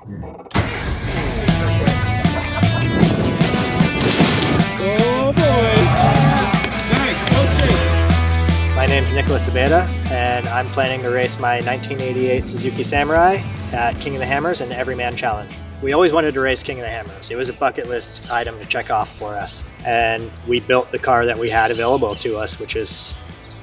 Oh boy! Nice, go. My name's Nicholas Abeda, and I'm planning to race my 1988 Suzuki Samurai at King of the Hammers and the Everyman Challenge. We always wanted to race King of the Hammers. It was a bucket list item to check off for us. And we built the car that we had available to us, which is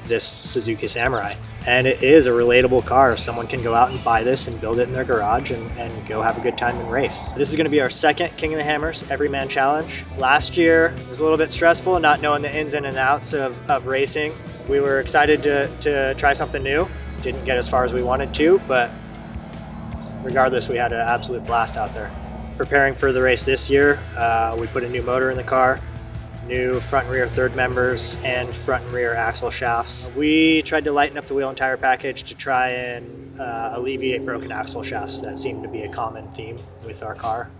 this Suzuki Samurai. And it is a relatable car. Someone can go out and buy this and build it in their garage and go have a good time and race. This is gonna be our second King of the Hammers Everyman Challenge. Last year was a little bit stressful, not knowing the ins and outs of racing. We were excited to try something new. Didn't get as far as we wanted to, but regardless, we had an absolute blast out there. Preparing for the race this year, we put a new motor in the car, new front and rear third members, and front and rear axle shafts. We tried to lighten up the wheel and tire package to try and alleviate broken axle shafts. That seemed to be a common theme with our car.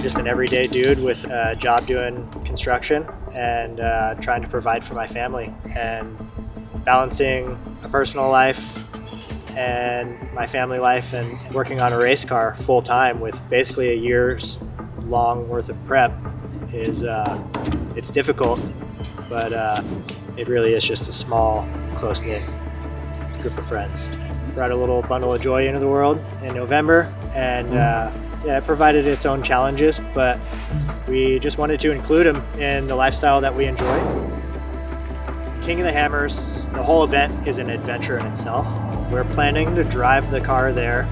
Just an everyday dude with a job doing construction and trying to provide for my family and balancing a personal life and my family life and working on a race car full time with basically a year's long worth of prep is it's difficult, but it really is just a small, close-knit group of friends. Brought a little bundle of joy into the world in November, and yeah, it provided its own challenges, but we just wanted to include them in the lifestyle that we enjoy. King of the Hammers, the whole event is an adventure in itself. We're planning to drive the car there,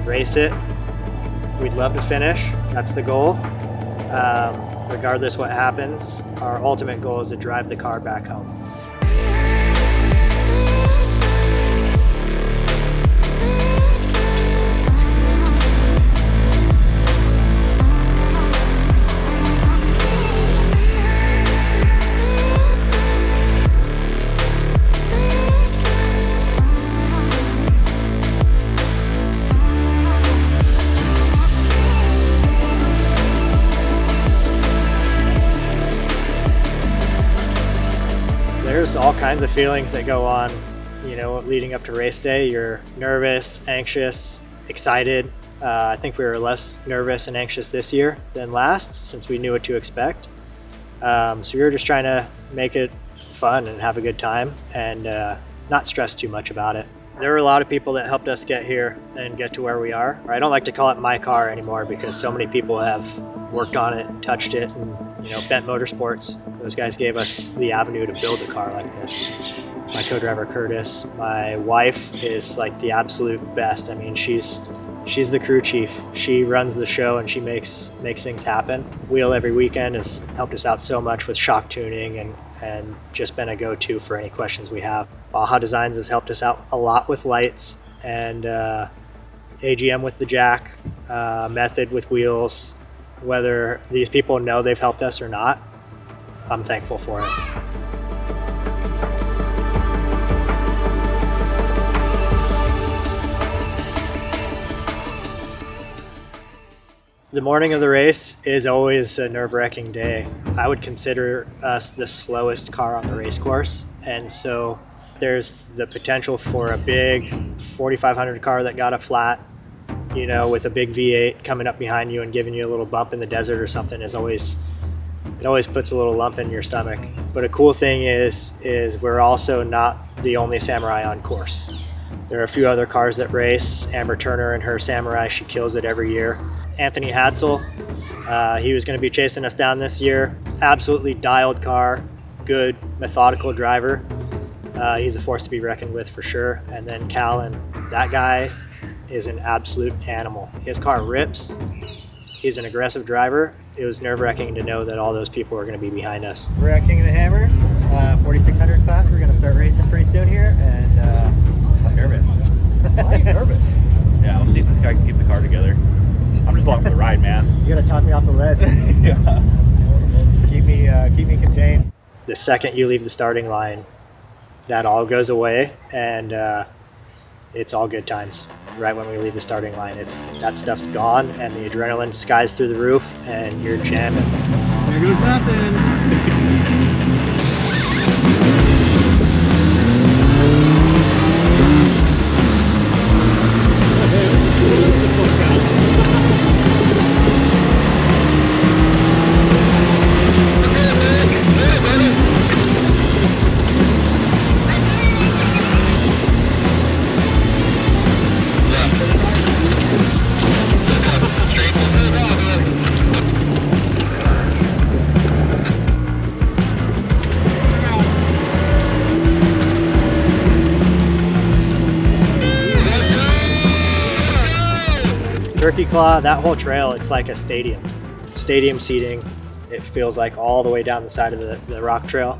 race it. We'd love to finish, that's the goal. Regardless what happens, our ultimate goal is to drive the car back home. There's all kinds of feelings that go on, you know, leading up to race day. You're nervous, anxious, excited. I think we were less nervous and anxious this year than last since we knew what to expect. So we were just trying to make it fun and have a good time and not stress too much about it. There were a lot of people that helped us get here and get to where we are. I don't like to call it my car anymore because so many people have worked on it and touched it, and you know, Bent Motorsports, those guys gave us the avenue to build a car like this. My co-driver Curtis, my wife is like the absolute best. I mean, she's the crew chief. She runs the show and she makes things happen. Wheel every weekend has helped us out so much with shock tuning and just been a go-to for any questions we have. Baja Designs has helped us out a lot with lights, and AGM with the jack, Method with wheels. Whether these people know they've helped us or not, I'm thankful for it. The morning of the race is always a nerve-wracking day. I would consider us the slowest car on the race course, and so there's the potential for a big 4500 car that got a flat, you know, with a big V8 coming up behind you and giving you a little bump in the desert or something it always puts a little lump in your stomach. But a cool thing is we're also not the only Samurai on course. There are a few other cars that race. Amber Turner and her Samurai, she kills it every year. Anthony Hadsel, he was going to be chasing us down this year. Absolutely dialed car, good, methodical driver. He's a force to be reckoned with for sure. And then Callan, that guy is an absolute animal. His car rips. He's an aggressive driver. It was nerve-wracking to know that all those people were going to be behind us. We're at King of the Hammers, 4600 class. We're going to start racing pretty soon here, and I'm nervous. Why are you nervous? Yeah, we'll see if this guy can keep the car together. I'm just along for the ride, man. You got to talk me off the ledge. Yeah. Keep me contained. The second you leave the starting line, that all goes away, and it's all good times. Right when we leave the starting line, that stuff's gone, and the adrenaline skies through the roof, and you're jamming. There goes nothing. Turkey Claw, that whole trail, it's like a stadium seating. It feels like all the way down the side of the rock trail.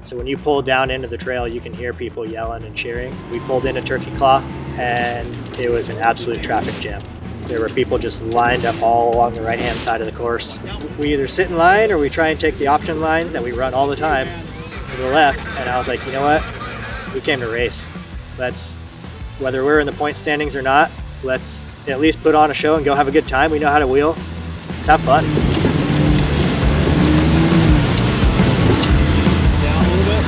So when you pull down into the trail, you can hear people yelling and cheering. We pulled into Turkey Claw and it was an absolute traffic jam. There were people just lined up all along the right-hand side of the course. We either sit in line or we try and take the option line that we run all the time to the left. And I was like, you know what? We came to race. Whether we're in the point standings or not, let's at least put on a show and go have a good time. We know how to wheel. Let's have fun. Down a little bit.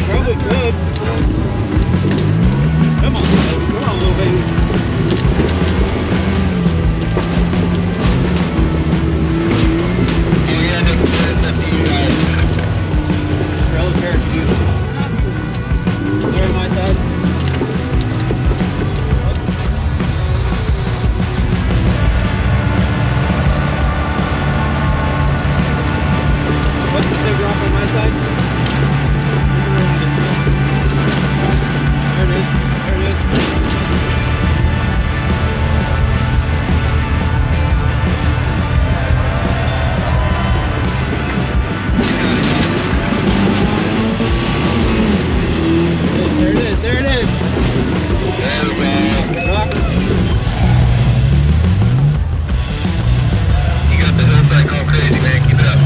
Probably good. Come on, baby. Come on, little baby. Yeah, that's up to you guys. Trailer parachute. They're on my side. What's the big rock on my side? There it is. There it is. There it is. There it is. Rock. You got the hillside going crazy, man. Keep it up.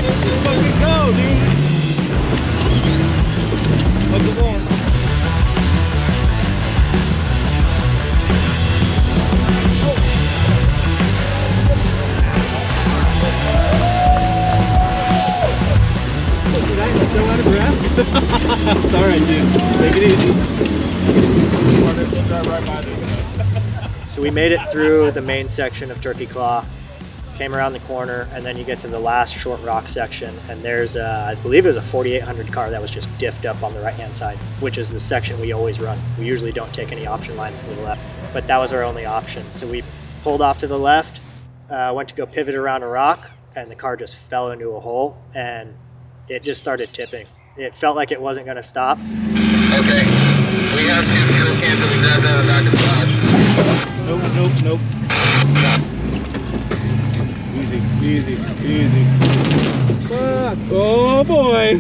Let's fucking go, dude. What's the one? Did I still out of breath? It's alright, dude. Take it easy. So we made it through the main section of Turkey Claw, came around the corner, and then you get to the last short rock section, and there's I believe it was a 4800 car that was just diffed up on the right-hand side, which is the section we always run. We usually don't take any option lines to the left, but that was our only option. So we pulled off to the left, went to go pivot around a rock, and the car just fell into a hole, and it just started tipping. It felt like it wasn't going to stop. Okay. We have 2 fuel cans that we grabbed out of the back of the garage. Nope. Easy. Fuck. Oh boy.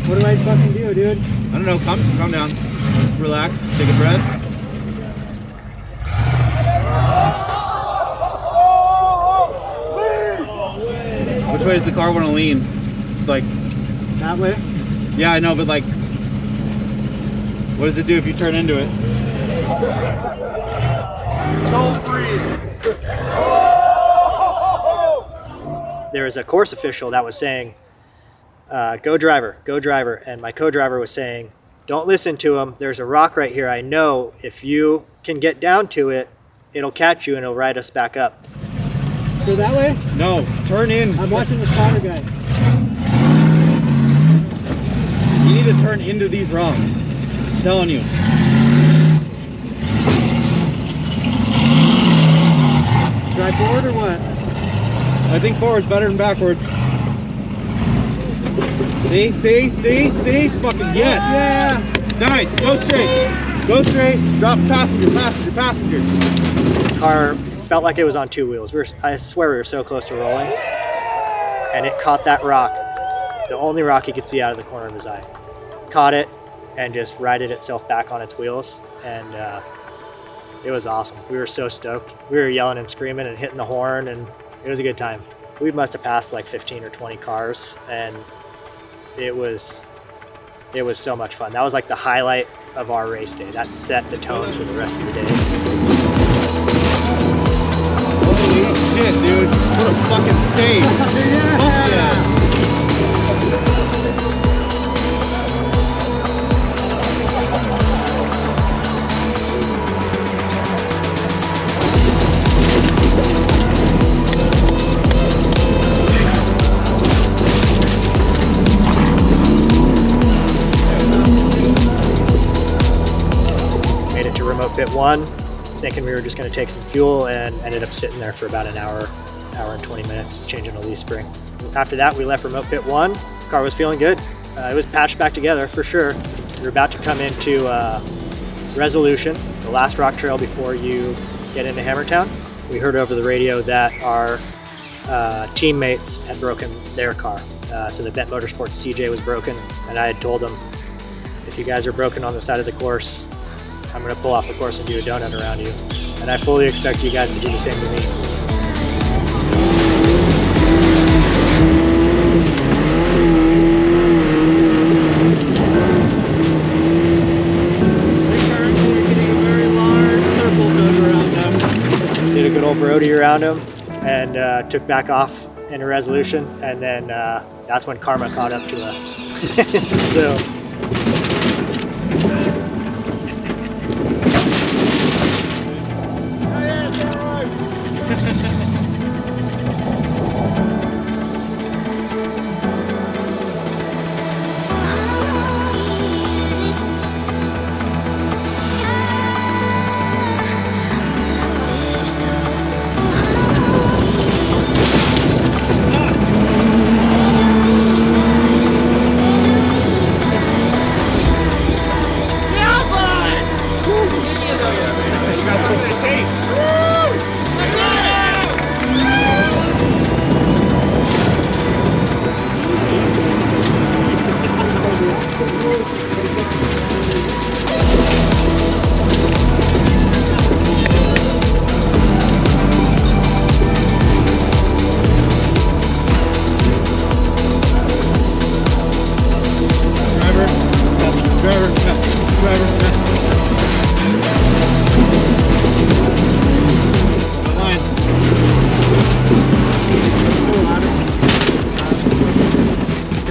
What do I fucking do, dude? I don't know. Calm down. Just relax. Take a breath. Which way does the car want to lean? Like that way? Yeah, I know, but like, what does it do if you turn into it? Don't breathe. There was a course official that was saying, go driver, and my co-driver was saying, don't listen to him, there's a rock right here, I know if you can get down to it, it'll catch you and it'll ride us back up. Go that way? No, turn in. I'm watching the spotter guy. You need to turn into these rocks. I'm telling you. Drive forward or what? I think forward's better than backwards. See? Fucking yes! Yeah! Nice! Go straight! Drop passenger! The car felt like it was on 2 wheels. I swear we were so close to rolling. And it caught that rock, the only rock he could see out of the corner of his eye. Caught it and just righted itself back on its wheels. And it was awesome. We were so stoked. We were yelling and screaming and hitting the horn, and it was a good time. We must have passed like 15 or 20 cars, and it was so much fun. That was like the highlight of our race day. That set the tone for the rest of the day. Holy shit, dude. What a fucking save. Fuck yeah. Made it to remote pit 1, thinking we were just going to take some fuel, and ended up sitting there for about an hour hour and 20 minutes changing a leaf spring. After that, we left remote pit 1. The car was feeling good. It was patched back together for sure. We were about to come into Resolution, the last rock trail before you get into Hammertown. We heard over the radio that our teammates had broken their car. So the Bent Motorsports CJ was broken, and I had told them, if you guys are broken on the side of the course, I'm going to pull off the course and do a donut around you. And I fully expect you guys to do the same to me. Did a good old Brody around him and took back off into Resolution, and then that's when karma caught up to us. So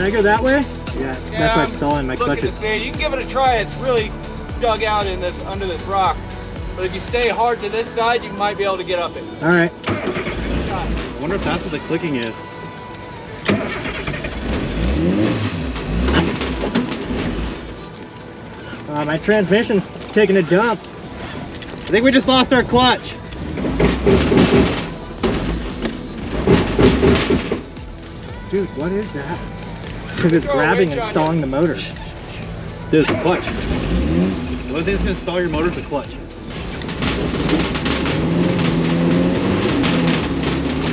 can I go that way? Yeah, that's why it's stalling my clutches. You can give it a try. It's really dug out in this under this rock. But if you stay hard to this side, you might be able to get up it. All right. I wonder if that's what the clicking is. My transmission's taking a dump. I think we just lost our clutch. Dude, what is that? Because it's grabbing and stalling the motor. There's a clutch. The only thing that's going to stall your motor is a clutch.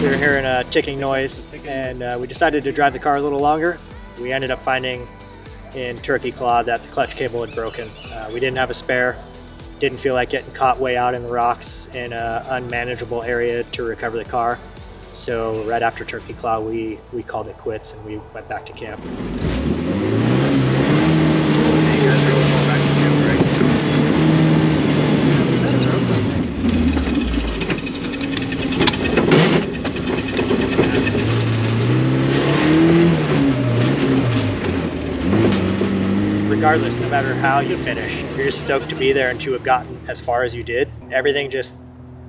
We were hearing a ticking noise, and we decided to drive the car a little longer. We ended up finding in Turkey Claw that the clutch cable had broken. We didn't have a spare. Didn't feel like getting caught way out in the rocks in an unmanageable area to recover the car. So right after Turkey Claw, we called it quits and we went back to camp. Regardless, no matter how you finish, you're just stoked to be there and to have gotten as far as you did. Everything just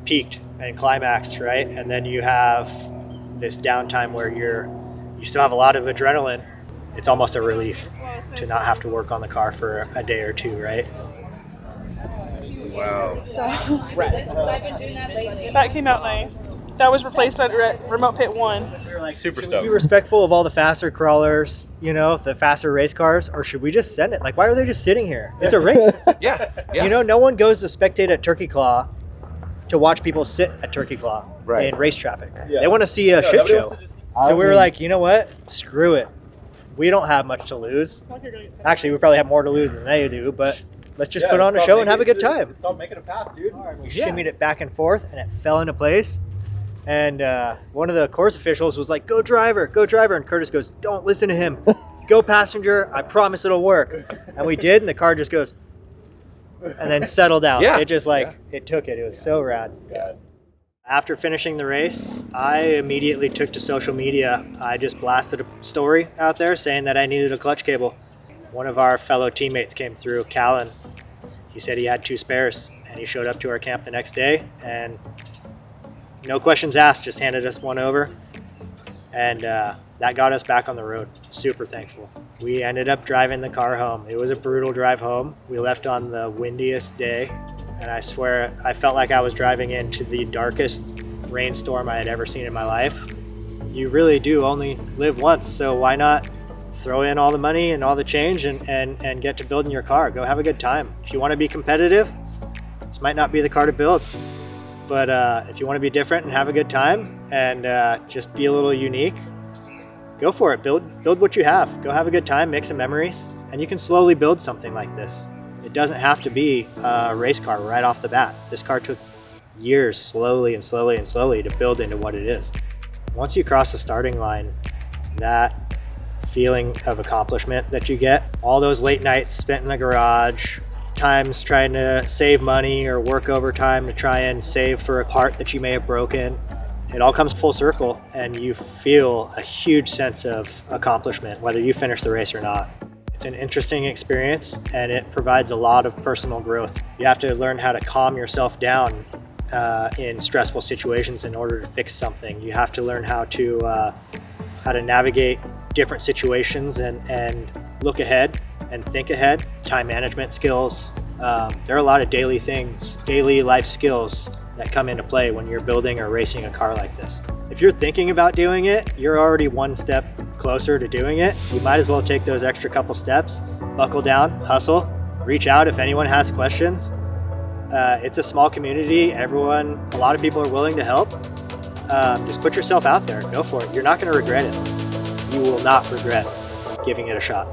peaked and climaxed, right? And then you have this downtime where you still have a lot of adrenaline. It's almost a relief to not have to work on the car for a day or two, right? Wow. So that came out nice. That was replaced at remote pit 1. We were like, Super should stoked. we be respectful of all the faster crawlers, you know, the faster race cars, or should we just send it? Like, why are they just sitting here? It's a race. Yeah. You know, no one goes to spectate at Turkey Claw to watch people sit at Turkey Claw in race traffic. They want to see a shit show. So we were like, you know what? Screw it. We don't have much to lose. Actually, we probably have more to lose than they do, but let's just put on a show and have a good time. It's called making a pass, dude. We shimmied it back and forth, and it fell into place. And one of the course officials was like, go driver. And Curtis goes, don't listen to him. Go passenger. I promise it'll work. And we did, and the car just goes, and then settled out. Yeah. It just it took it. It was so rad. Yeah. After finishing the race, I immediately took to social media. I just blasted a story out there saying that I needed a clutch cable. One of our fellow teammates came through, Callan. He said he had 2 spares, and he showed up to our camp the next day, and no questions asked, just handed us one over. And that got us back on the road. Super thankful. We ended up driving the car home. It was a brutal drive home. We left on the windiest day, and I swear I felt like I was driving into the darkest rainstorm I had ever seen in my life. You really do only live once, so why not throw in all the money and all the change and get to building your car. Go have a good time. If you want to be competitive, this might not be the car to build. But if you want to be different and have a good time and just be a little unique, go for it. Build what you have. Go have a good time, make some memories, and you can slowly build something like this. It doesn't have to be a race car right off the bat. This car took years slowly to build into what it is. Once you cross the starting line, that feeling of accomplishment that you get, all those late nights spent in the garage, times trying to save money or work overtime to try and save for a part that you may have broken, it all comes full circle and you feel a huge sense of accomplishment, whether you finish the race or not. It's an interesting experience and it provides a lot of personal growth. You have to learn how to calm yourself down in stressful situations in order to fix something. You have to learn how to navigate different situations and look ahead and think ahead. Time management skills. There are a lot of daily life skills that come into play when you're building or racing a car like this. If you're thinking about doing it, you're already one step closer to doing it. You might as well take those extra couple steps, buckle down, hustle, reach out if anyone has questions. It's a small community. A lot of people are willing to help. Just put yourself out there, go for it. You're not going to regret it. You will not regret giving it a shot.